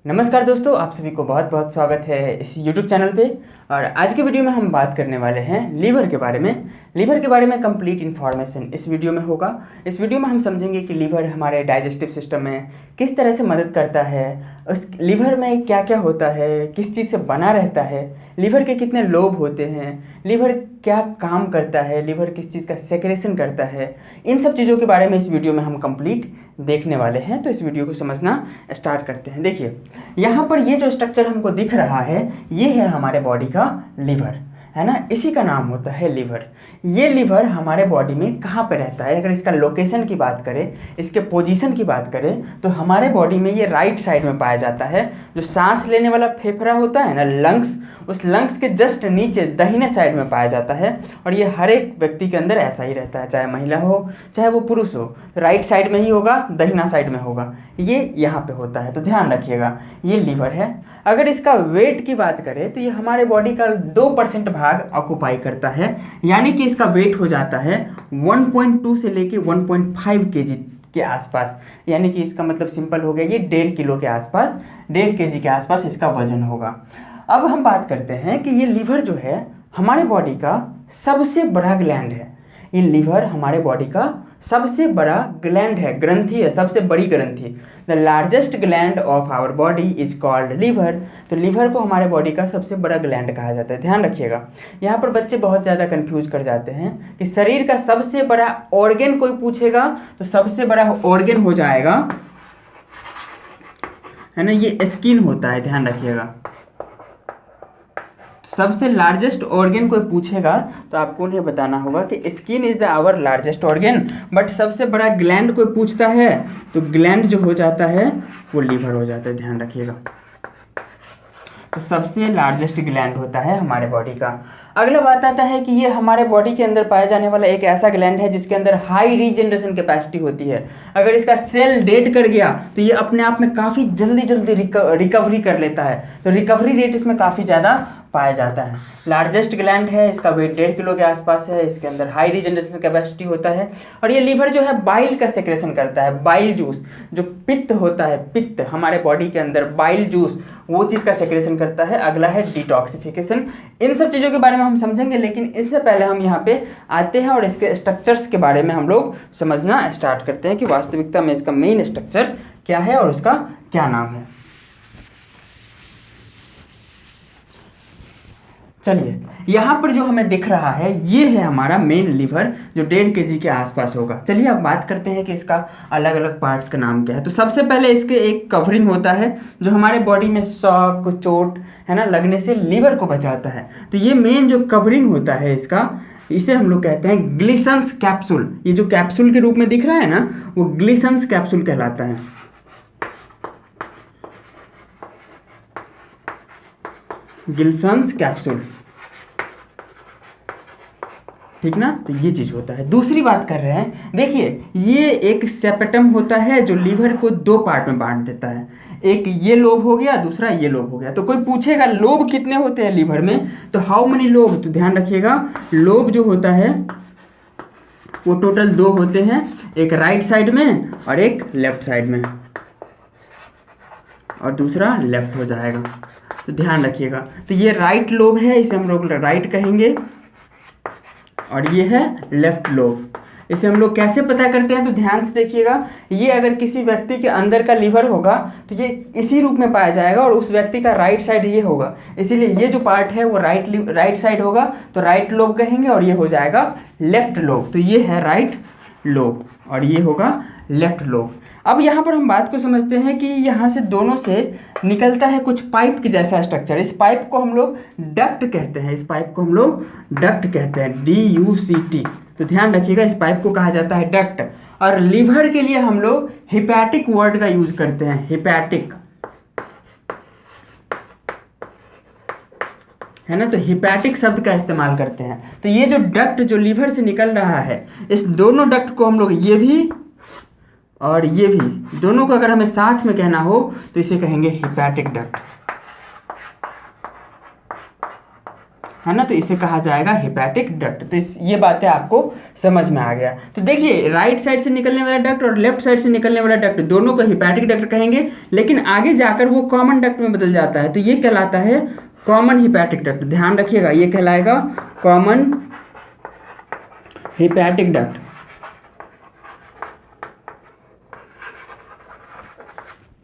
नमस्कार दोस्तों, आप सभी को बहुत बहुत स्वागत है इस YouTube चैनल पे। और आज के वीडियो में हम बात करने वाले हैं लीवर के बारे में। लीवर के बारे में कंप्लीट इन्फॉर्मेशन इस वीडियो में होगा। इस वीडियो में हम समझेंगे कि लीवर हमारे डाइजेस्टिव सिस्टम में किस तरह से मदद करता है, उस लीवर में क्या क्या होता है, किस चीज़ से बना रहता है, लीवर के कितने लोब होते हैं, लीवर क्या काम करता है, लीवर किस चीज़ का सेक्रेशन करता है, इन सब चीज़ों के बारे में इस वीडियो में हम कंप्लीट देखने वाले हैं। तो इस वीडियो को समझना स्टार्ट करते हैं। देखिए, यहाँ पर ये जो स्ट्रक्चर हमको दिख रहा है, ये है हमारे बॉडी का लीवर, है ना। इसी का नाम होता है लीवर। ये लीवर हमारे बॉडी में कहाँ पे रहता है, अगर इसका लोकेशन की बात करें, इसके पोजीशन की बात करें, तो हमारे बॉडी में ये राइट साइड में पाया जाता है। जो सांस लेने वाला फेफड़ा होता है ना, लंग्स, उस लंग्स के जस्ट नीचे दाहिने साइड में पाया जाता है। और ये हर एक व्यक्ति के अंदर ऐसा ही रहता है, चाहे महिला हो चाहे वो पुरुष हो, तो राइट साइड में ही होगा, दाहिना साइड में होगा, ये यहाँ पे होता है। तो ध्यान रखिएगा, ये लीवर है। अगर इसका वेट की बात करें तो ये हमारे बॉडी का 2% भाग ऑक्यूपाई करता है, यानी कि इसका वेट हो जाता है 1.2 से लेके 1.5 kg के आसपास। यानी कि इसका मतलब सिंपल हो गया, ये 1.5 किलो के आसपास, 1.5 kg के आसपास इसका वजन होगा। अब हम बात करते हैं कि ये लीवर जो है हमारे बॉडी का सबसे बड़ा ग्लैंड है। ये लीवर हमारे बॉडी का सबसे बड़ा ग्लैंड है, ग्रंथि है, सबसे बड़ी ग्रंथि। The largest gland of our body is called liver. तो लीवर को हमारे बॉडी का सबसे बड़ा ग्लैंड कहा जाता है। ध्यान रखिएगा, यहाँ पर बच्चे बहुत ज़्यादा कंफ्यूज कर जाते हैं कि शरीर का सबसे बड़ा ऑर्गन कोई पूछेगा तो सबसे बड़ा ऑर्गन हो जाएगा, है ना, ये स्किन होता है। ध्यान रखिएगा, सबसे लार्जेस्ट ऑर्गन कोई पूछेगा तो आपको उन्हें बताना होगा कि skin is the our largest organ. But सबसे बड़ा ग्लैंड कोई पूछता है तो ग्लैंड जो हो जाता है वो लीवर हो जाता है। ध्यान रखिएगा, तो सबसे लार्जेस्ट ग्लैंड होता है हमारे बॉडी का। अगला बात आता है कि ये हमारे बॉडी के अंदर पाया जाने वाला एक ऐसा ग्लैंड है जिसके अंदर हाई रीजनरेशन कैपेसिटी होती है। अगर इसका सेल डेड कर गया तो ये अपने आप में काफ़ी जल्दी रिकवरी कर लेता है, तो रिकवरी रेट इसमें काफ़ी ज़्यादा पाया जाता है। लार्जेस्ट ग्लैंड है, इसका वेट 1.5 किलो के आसपास है, इसके अंदर हाई रीजनरेशन कैपेसिटी होता है। और ये लीवर जो है बाइल का सेक्रेशन करता है, बाइल जूस, जो पित्त होता है, पित्त हमारे बॉडी के अंदर बाइल जूस, वो चीज़ का सेक्रेशन करता है। अगला है डिटॉक्सिफिकेशन। इन सब चीज़ों के बारे में हम समझेंगे, लेकिन इससे पहले हम यहाँ पे आते हैं और इसके स्ट्रक्चर्स के बारे में हम लोग समझना स्टार्ट करते हैं कि वास्तविकता में इसका मेन स्ट्रक्चर क्या है और उसका क्या नाम है। चलिए, यहाँ पर जो हमें दिख रहा है ये है हमारा मेन लीवर, जो 1.5 kg के आसपास होगा। चलिए अब बात करते हैं कि इसका अलग अलग पार्ट्स का नाम क्या है। तो सबसे पहले इसके एक कवरिंग होता है जो हमारे बॉडी में शॉक, चोट, है ना, लगने से लीवर को बचाता है। तो ये मेन जो कवरिंग होता है इसका, इसे हम लोग कहते हैं ग्लिसन्स कैप्सूल। ये जो कैप्सूल के रूप में दिख रहा है ना, वो ग्लिसन्स कैप्सूल कहलाता है। गिल्सन्स कैप्सूल, ठीक ना। तो ये चीज़ होता है। दूसरी बात कर रहे हैं, देखिए ये एक सेपेटम होता है जो लीवर को 2 पार्ट में बांट देता है। एक ये लोब हो गया, दूसरा ये लोब हो गया। तो कोई पूछेगा लोब कितने होते हैं लीवर में, तो हाउ मेनी लोब, तो ध्यान रखिएगा लोब जो होता है वो टोटल 2 होते हैं, एक राइट साइड में और एक लेफ्ट साइड में, और दूसरा लेफ्ट हो जाएगा। तो ध्यान रखिएगा, तो ये राइट लोब है, इसे हम लोग राइट कहेंगे, और ये है लेफ्ट लोब। इसे हम लोग कैसे पता करते हैं, तो ध्यान से देखिएगा, ये अगर किसी व्यक्ति के अंदर का लीवर होगा तो ये इसी रूप में पाया जाएगा और उस व्यक्ति का राइट साइड ये होगा, इसीलिए ये जो पार्ट है वो राइट साइड होगा, तो राइट लोब कहेंगे, और ये हो जाएगा लेफ्ट लोब। तो ये है राइट लोब और ये होगा लेफ्ट लोब। अब यहाँ पर हम बात को समझते हैं कि यहाँ से दोनों से निकलता है कुछ पाइप के जैसा स्ट्रक्चर। इस पाइप को हम लोग डक्ट कहते हैं, इस पाइप को हम लोग डक्ट कहते हैं, DUCT। तो ध्यान रखिएगा, इस पाइप को कहा जाता है डक्ट। और लीवर के लिए हम लोग हिपैटिक वर्ड का यूज करते हैं, हिपैटिक, है ना। तो हिपैटिक शब्द का इस्तेमाल करते हैं। तो ये जो डक्ट जो लीवर से निकल रहा है, इस दोनों डक्ट को हम लोग, ये भी और ये भी, दोनों को अगर हमें साथ में कहना हो तो इसे कहेंगे हिपैटिक डक्ट। है ना, तो इसे कहा जाएगा हेपेटिक डक्ट। तो ये बातें आपको समझ में आ गया। तो देखिए राइट साइड से निकलने वाला डक्ट और लेफ्ट साइड से निकलने वाला डक्ट दोनों को हेपेटिक डक्ट कहेंगे, लेकिन आगे जाकर वो कॉमन डक्ट में बदल जाता है, तो ये कहलाता है कॉमन हेपेटिक डक्ट। ध्यान रखिएगा, ये कहलाएगा कॉमन हेपेटिक डक्ट।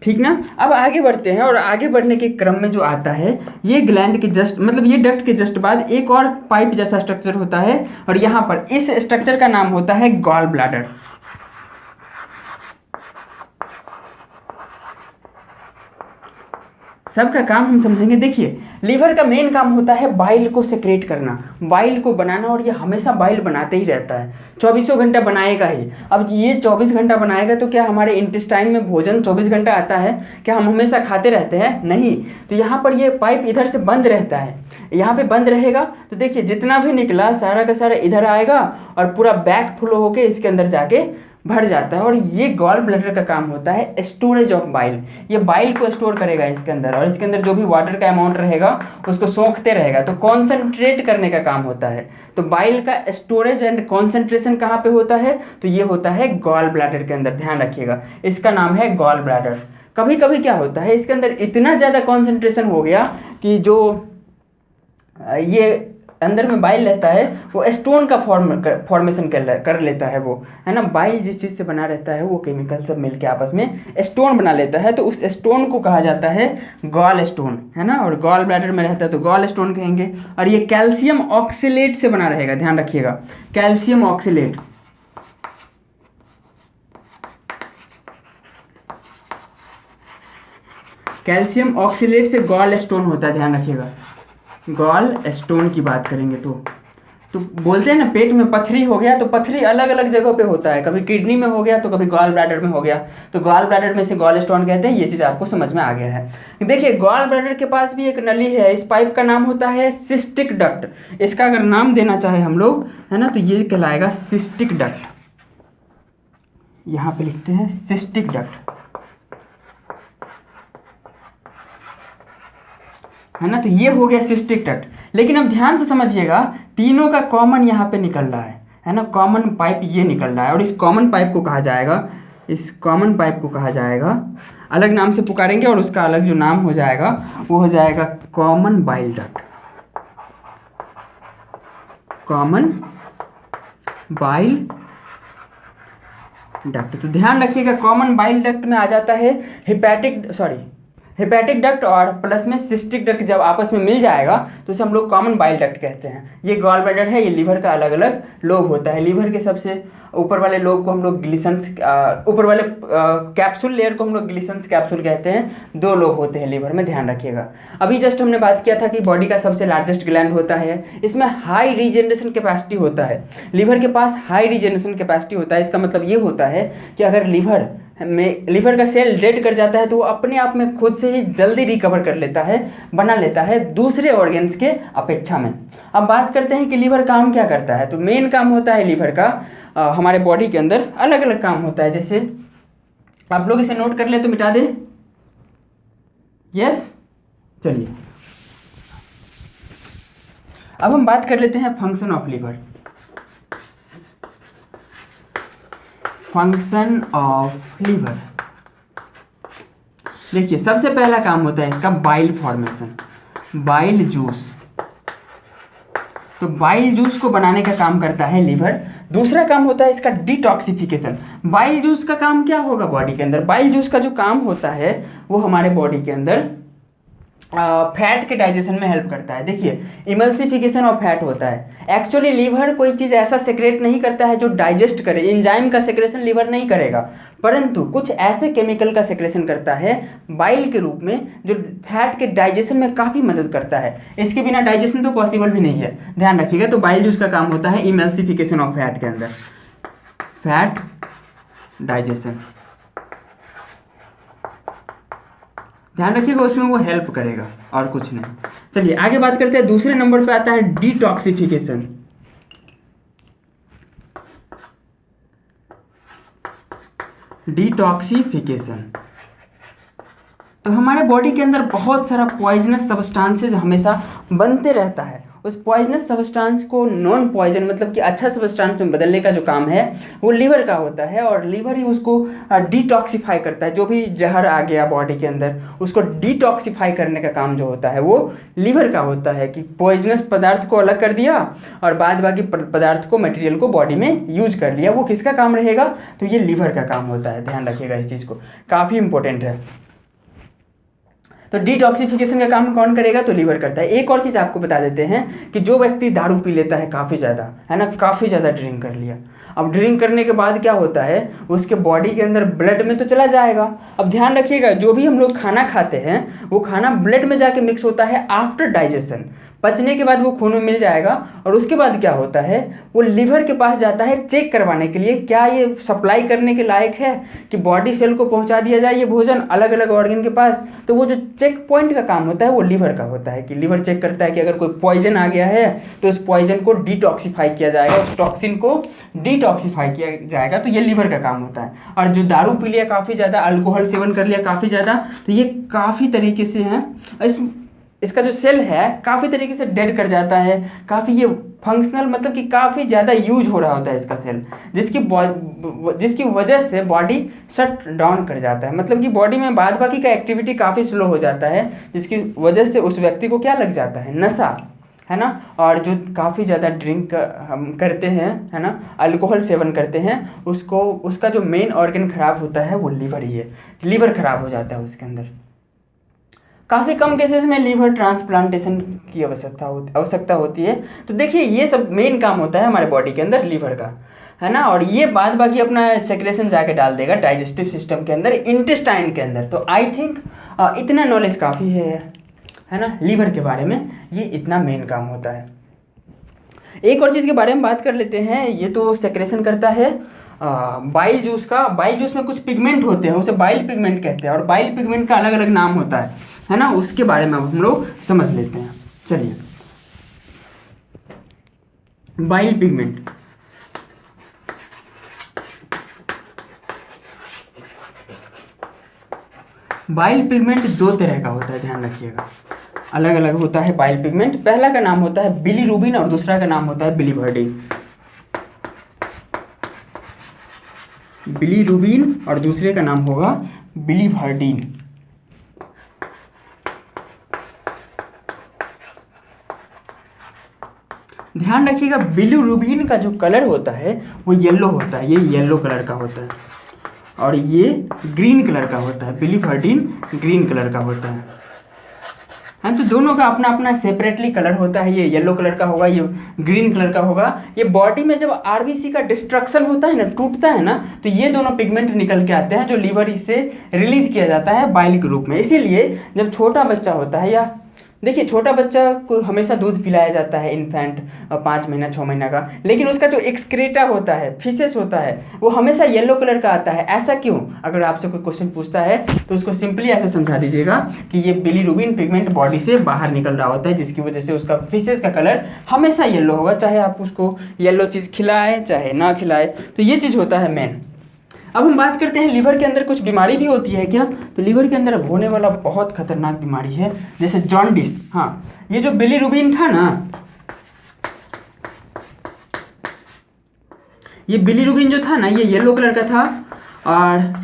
ठीक ना। अब आगे बढ़ते हैं, और आगे बढ़ने के क्रम में जो आता है, ये ग्लैंड के जस्ट मतलब ये डक्ट के जस्ट बाद एक और पाइप जैसा स्ट्रक्चर होता है, और यहाँ पर इस स्ट्रक्चर का नाम होता है गॉल ब्लैडर। सबका काम हम समझेंगे। देखिए लीवर का मेन काम होता है बाइल को सेक्रेट करना, बाइल को बनाना, और ये हमेशा बाइल बनाते ही रहता है, 24 घंटा बनाएगा ही। अब ये 24 घंटा बनाएगा तो क्या हमारे इंटेस्टाइन में भोजन 24 घंटा आता है? क्या हम हमेशा खाते रहते हैं? नहीं। तो यहाँ पर ये पाइप इधर से बंद रहता है, यहाँ पे बंद रहेगा, तो देखिए जितना भी निकला सारा का सारा इधर आएगा और पूरा बैक फ्लो होके इसके अंदर जाके भर जाता है। और ये गॉल ब्लैडर का काम होता है स्टोरेज ऑफ बाइल, ये बाइल को स्टोर करेगा इसके अंदर, और इसके अंदर जो भी वाटर का अमाउंट रहेगा उसको सोखते रहेगा, तो कॉन्सेंट्रेट करने का काम होता है। तो बाइल का स्टोरेज एंड कॉन्सेंट्रेशन कहाँ पे होता है? तो ये होता है गॉल ब्लैडर के अंदर। ध्यान रखिएगा, इसका नाम है गॉल ब्लैडर। कभी कभी क्या होता है, इसके अंदर इतना ज़्यादा कॉन्सेंट्रेशन हो गया कि जो ये अंदर में बाइल रहता है वो स्टोन का फॉर्मेशन कर लेता है, वो है ना। बाइल जिस चीज़ से बना रहता है वो केमिकल सब मिलके आपस में स्टोन बना लेता है, तो उस स्टोन को कहा जाता है गॉल स्टोन, है ना। और गॉल ब्लैडर में रहता है तो गॉल स्टोन कहेंगे। और ये कैल्शियम ऑक्सीलेट से बना रहेगा, ध्यान रखिएगा, कैल्शियम ऑक्सीलेट। कैल्शियम ऑक्सीलेट से गॉल स्टोन होता है, ध्यान रखिएगा। गॉल स्टोन की बात करेंगे तो बोलते हैं ना पेट में पथरी हो गया, तो पथरी अलग अलग जगहों पे होता है, कभी किडनी में हो गया तो कभी गॉल ब्लैडर में हो गया, तो गॉल ब्लैडर में से गॉल स्टोन कहते हैं। ये चीज़ आपको समझ में आ गया है। देखिए गॉल ब्लैडर के पास भी एक नली है, इस पाइप का नाम होता है सिस्टिक डक्ट। इसका अगर नाम देना चाहे हम लोग, है ना, तो ये कहलाएगा सिस्टिक डक्ट। यहाँ पे लिखते हैं सिस्टिक डक्ट, है ना। तो ये हो गया सिस्टिक डक्ट। लेकिन अब ध्यान से समझिएगा, तीनों का कॉमन यहाँ पे निकल रहा है ना, कॉमन पाइप ये निकल रहा है, और इस कॉमन पाइप को कहा जाएगा, इस कॉमन पाइप को कहा जाएगा, अलग नाम से पुकारेंगे, और उसका अलग जो नाम हो जाएगा वो हो जाएगा common bile duct, common bile duct. तो ध्यान रखिएगा, कॉमन बाइल डक्ट में आ जाता है हेपेटिक डक्ट, और प्लस में सिस्टिक डक्ट जब आपस में मिल जाएगा तो उसे हम लोग कॉमन बाइल डक्ट कहते हैं। ये गॉल ब्लैडर है, ये लीवर का अलग अलग लोब होता है। लीवर के सबसे ऊपर वाले लोब को हम लोग ग्लिसन्स, ऊपर वाले कैप्सूल लेयर को हम लोग ग्लिसन्स कैप्सूल कहते हैं। 2 लोब होते हैं लीवर में, ध्यान रखिएगा। अभी जस्ट हमने बात किया था कि बॉडी का सबसे लार्जेस्ट ग्लैंड होता है, इसमें हाई रीजनरेशन कैपेसिटी होता है। लीवर के पास हाई रीजनरेशन कैपेसिटी होता है, इसका मतलब ये होता है कि अगर लीवर का सेल डेड कर जाता है तो वो अपने आप में खुद से ही जल्दी रिकवर कर लेता है, बना लेता है दूसरे ऑर्गन्स के अपेक्षा में। अब बात करते हैं कि लीवर काम क्या करता है। तो मेन काम होता है लीवर का, हमारे बॉडी के अंदर अलग अलग काम होता है। जैसे आप लोग इसे नोट कर ले तो मिटा दे, यस। चलिए अब हम बात कर लेते हैं function of liver. Function of liver, देखिए सबसे पहला काम होता है इसका बाइल फॉर्मेशन, बाइल जूस। तो बाइल जूस को बनाने का काम करता है लीवर। दूसरा काम होता है इसका डिटॉक्सिफिकेशन। बाइल जूस का काम क्या होगा बॉडी के अंदर? बाइल जूस का जो काम होता है वो हमारे बॉडी के अंदर फैट के डाइजेशन में हेल्प करता है। देखिए इमल्सिफिकेशन ऑफ फैट होता है। एक्चुअली लीवर कोई चीज़ ऐसा सेक्रेट नहीं करता है जो डाइजेस्ट करे, एंजाइम का सेक्रेशन लीवर नहीं करेगा, परंतु कुछ ऐसे केमिकल का सेक्रेशन करता है बाइल के रूप में जो फैट के डाइजेशन में काफ़ी मदद करता है। इसके बिना डाइजेशन तो पॉसिबल भी नहीं है, ध्यान रखिएगा। तो बाइल जूस का काम होता है इमल्सिफिकेशन ऑफ फैट के अंदर, फैट डाइजेशन, ध्यान रखिएगा, उसमें वो हेल्प करेगा और कुछ नहीं। चलिए आगे बात करते हैं। दूसरे नंबर पे आता है डिटॉक्सिफिकेशन। डिटॉक्सिफिकेशन, तो हमारे बॉडी के अंदर बहुत सारा पॉइजनस सब्सटेंसेस हमेशा बनते रहता है, उस पॉइजनस सब्सटेंस को नॉन पॉइजन मतलब कि अच्छा सब्सटेंस में बदलने का जो काम है वो लीवर का होता है, और लीवर ही उसको डिटॉक्सिफाई करता है। जो भी जहर आ गया बॉडी के अंदर उसको डिटॉक्सिफाई करने का काम जो होता है वो लीवर का होता है, कि पॉइजनस पदार्थ को अलग कर दिया और बाद बाकी पदार्थ को, मटेरियल को बॉडी में यूज कर लिया। वो किसका काम रहेगा? तो ये लीवर का काम होता है। ध्यान रखिएगा इस चीज़ को, काफ़ी इंपॉर्टेंट है। तो डिटॉक्सिफिकेशन का काम कौन करेगा? तो लीवर करता है। एक और चीज़ आपको बता देते हैं कि जो व्यक्ति दारू पी लेता है काफ़ी ज़्यादा, है ना, काफ़ी ज़्यादा ड्रिंक कर लिया, अब ड्रिंक करने के बाद क्या होता है, उसके बॉडी के अंदर ब्लड में तो चला जाएगा। अब ध्यान रखिएगा, जो भी हम लोग खाना खाते हैं वो खाना ब्लड में जाके मिक्स होता है आफ्टर डाइजेशन। पचने के बाद वो खून में मिल जाएगा, और उसके बाद क्या होता है, वो लीवर के पास जाता है चेक करवाने के लिए क्या ये सप्लाई करने के लायक है कि बॉडी सेल को पहुंचा दिया जाए ये भोजन अलग अलग ऑर्गन के पास। तो वो जो चेक पॉइंट का काम होता है वो लीवर का होता है, कि लीवर चेक करता है कि अगर कोई पॉइजन आ गया है तो उस पॉइजन को डिटॉक्सिफाई किया जाएगा, उस टॉक्सिन को डिटॉक्सिफाई किया जाएगा। तो ये लीवर का काम होता है। और जो दारू पी लिया काफ़ी ज़्यादा, अल्कोहल सेवन कर लिया काफ़ी ज़्यादा, तो ये काफ़ी तरीके से हैं, इसका जो सेल है काफ़ी तरीके से डेड कर जाता है, काफ़ी ये फंक्शनल मतलब कि काफ़ी ज़्यादा यूज हो रहा होता है इसका सेल, जिसकी वजह से बॉडी शट डाउन कर जाता है। मतलब कि बॉडी में बाद बाकी का एक्टिविटी काफ़ी स्लो हो जाता है, जिसकी वजह से उस व्यक्ति को क्या लग जाता है, नशा, है ना। और जो काफ़ी ज़्यादा ड्रिंक हम करते हैं, है ना, अल्कोहल सेवन करते हैं, उसका जो मेन ऑर्गन खराब होता है वो लीवर ही है। लीवर खराब हो जाता है उसके अंदर। काफ़ी कम केसेस में लीवर ट्रांसप्लांटेशन की आवश्यकता होती है। तो देखिए ये सब मेन काम होता है हमारे बॉडी के अंदर लीवर का, है ना। और ये बाद बाकी अपना सेक्रेशन जाके डाल देगा डाइजेस्टिव सिस्टम के अंदर, इंटेस्टाइन के अंदर। तो आई थिंक इतना नॉलेज काफ़ी है ना लीवर के बारे में, ये इतना मेन काम होता है। एक और चीज़ के बारे में बात कर लेते हैं, ये तो सेक्रेशन करता है बाइल जूस का। बाइल जूस में कुछ पिगमेंट होते हैं, उसे बाइल पिगमेंट कहते हैं, और बाइल पिगमेंट का अलग अलग नाम होता है ना। उसके बारे में हम लोग समझ लेते हैं। चलिए, बाइल पिगमेंट, बाइल पिगमेंट दो तरह का होता है, ध्यान रखिएगा, अलग अलग होता है बाइल पिगमेंट। पहला का नाम होता है बिलीरुबिन और दूसरा का नाम होता है बिलीवर्डिन। बिलीरुबिन और दूसरे का नाम होगा बिलीवर्डिन। ध्यान रखिएगा, बिलीरुबिन का जो कलर होता है वो येलो होता है, ये येलो कलर का होता है, और ये ग्रीन कलर का होता है। बिलीवर्डिन ग्रीन कलर का होता है। हाँ, तो दोनों का अपना अपना सेपरेटली कलर होता है। ये येलो कलर का होगा, ये ग्रीन कलर का होगा। ये बॉडी में जब आरबीसी का डिस्ट्रक्शन होता है ना, टूटता है ना, तो ये दोनों पिगमेंट निकल के आते हैं, जो लीवर इससे रिलीज किया जाता है बाइल के रूप में। इसीलिए जब छोटा बच्चा होता है, या देखिए छोटा बच्चा को हमेशा दूध पिलाया जाता है, इन्फेंट 5 महीना 6 महीना का, लेकिन उसका जो एक्सक्रेटा होता है, फीसेस होता है, वो हमेशा येलो कलर का आता है। ऐसा क्यों? अगर आपसे कोई क्वेश्चन पूछता है तो उसको सिंपली ऐसे समझा दीजिएगा कि ये बिलीरुबिन पिगमेंट बॉडी से बाहर निकल रहा होता है, जिसकी वजह से उसका फीसेस का कलर हमेशा येलो होगा, चाहे आप उसको येलो चीज़ खिलाएं चाहे ना खिलाएं। तो ये चीज़ होता है मेन। अब हम बात करते हैं लीवर के अंदर कुछ बीमारी भी होती है क्या? तो लीवर के अंदर होने वाला बहुत खतरनाक बीमारी है, जैसे जॉन्डिस। हाँ, ये जो बिलीरुबिन था ना, ये बिलीरुबिन जो था ना, ये येलो कलर का था, और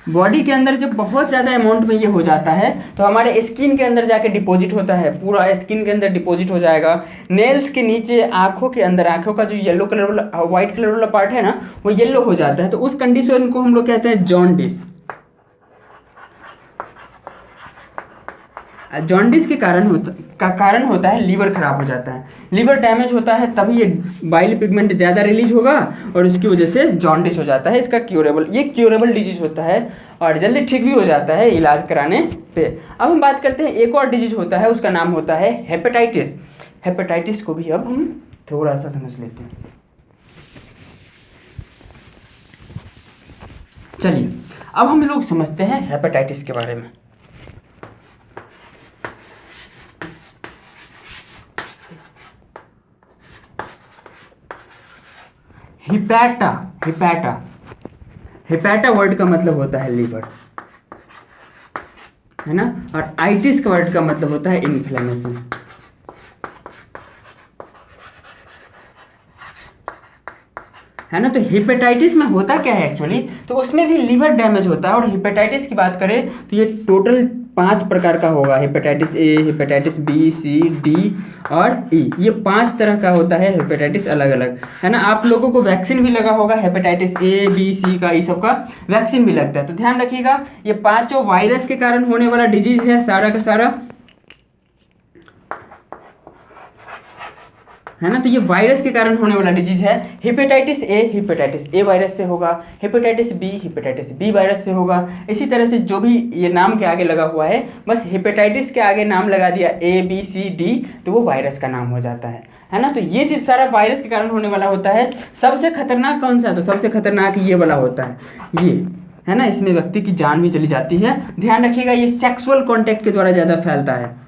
बॉडी के अंदर जब बहुत ज़्यादा अमाउंट में ये हो जाता है तो हमारे स्किन के अंदर जाके डिपॉजिट होता है, पूरा स्किन के अंदर डिपॉजिट हो जाएगा। नेल्स के नीचे, आँखों के अंदर, आँखों का जो येलो कलर वाला, व्हाइट कलर वाला पार्ट है ना, वो येलो हो जाता है। तो उस कंडीशन को हम लोग कहते हैं जॉन्डिस। जॉन्डिस के कारण होता है लीवर खराब हो जाता है, लीवर डैमेज होता है, तभी ये बाइल पिगमेंट ज़्यादा रिलीज होगा और उसकी वजह से जॉन्डिस हो जाता है। इसका ये क्योरेबल डिजीज होता है और जल्दी ठीक भी हो जाता है इलाज कराने पे। अब हम बात करते हैं, एक और डिजीज होता है, उसका नाम होता है हेपेटाइटिस। हेपेटाइटिस को भी अब हम थोड़ा सा समझ लेते हैं। चलिए, अब हम लोग समझते हैं हेपेटाइटिस के बारे में। हिपैटा वर्ड का मतलब होता है लीवर, है ना, और आइटिस का वर्ड का मतलब होता है इन्फ्लेमेशन। है ना। तो हेपेटाइटिस में होता क्या है एक्चुअली, तो उसमें भी लीवर डैमेज होता है। और हेपेटाइटिस की बात करें तो ये टोटल 5 प्रकार का होगा, hepatitis A, hepatitis B, C, D और ई, ये 5 तरह का होता है हेपेटाइटिस अलग अलग, है ना। आप लोगों को वैक्सीन भी लगा होगा हेपेटाइटिस ए, बी, सी का, ये सब का वैक्सीन भी लगता है। तो ध्यान रखिएगा, ये 5 वायरस के कारण होने वाला डिजीज है सारा का सारा, है ना। तो ये वायरस के कारण होने वाला डिजीज है। हेपेटाइटिस ए वायरस से होगा, हेपेटाइटिस बी वायरस से होगा। इसी तरह से जो भी ये नाम के आगे लगा हुआ है, बस हेपेटाइटिस के आगे नाम लगा दिया ए, बी, सी, डी, तो वो वायरस का नाम हो जाता है ना। तो ये चीज़ सारा वायरस के कारण होने वाला होता है। सबसे खतरनाक कौन सा है, तो सबसे खतरनाक ये वाला होता है, ये, है ना। इसमें व्यक्ति की जान भी चली जाती है। ध्यान रखिएगा, ये सेक्सुअल कॉन्टैक्ट के द्वारा ज़्यादा फैलता है,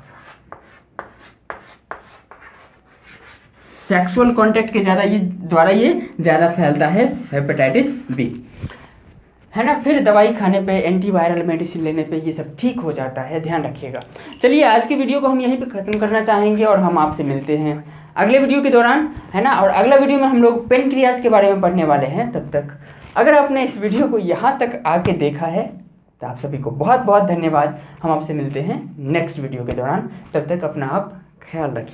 सेक्सुअल कॉन्टैक्ट के द्वारा ये ज़्यादा फैलता है हेपेटाइटिस बी, है ना। फिर दवाई खाने पे, एंटीवायरल मेडिसिन लेने पे ये सब ठीक हो जाता है, ध्यान रखिएगा। चलिए आज की वीडियो को हम यहीं पे ख़त्म करना चाहेंगे और हम आपसे मिलते हैं अगले वीडियो के दौरान, है ना। और अगला वीडियो में हम लोग पेनक्रियास के बारे में पढ़ने वाले हैं। तब तक अगर आपने इस वीडियो को यहाँ तक आके देखा है तो आप सभी को बहुत बहुत धन्यवाद। हम आपसे मिलते हैं नेक्स्ट वीडियो के दौरान, तब तक अपना आप ख्याल रखिए।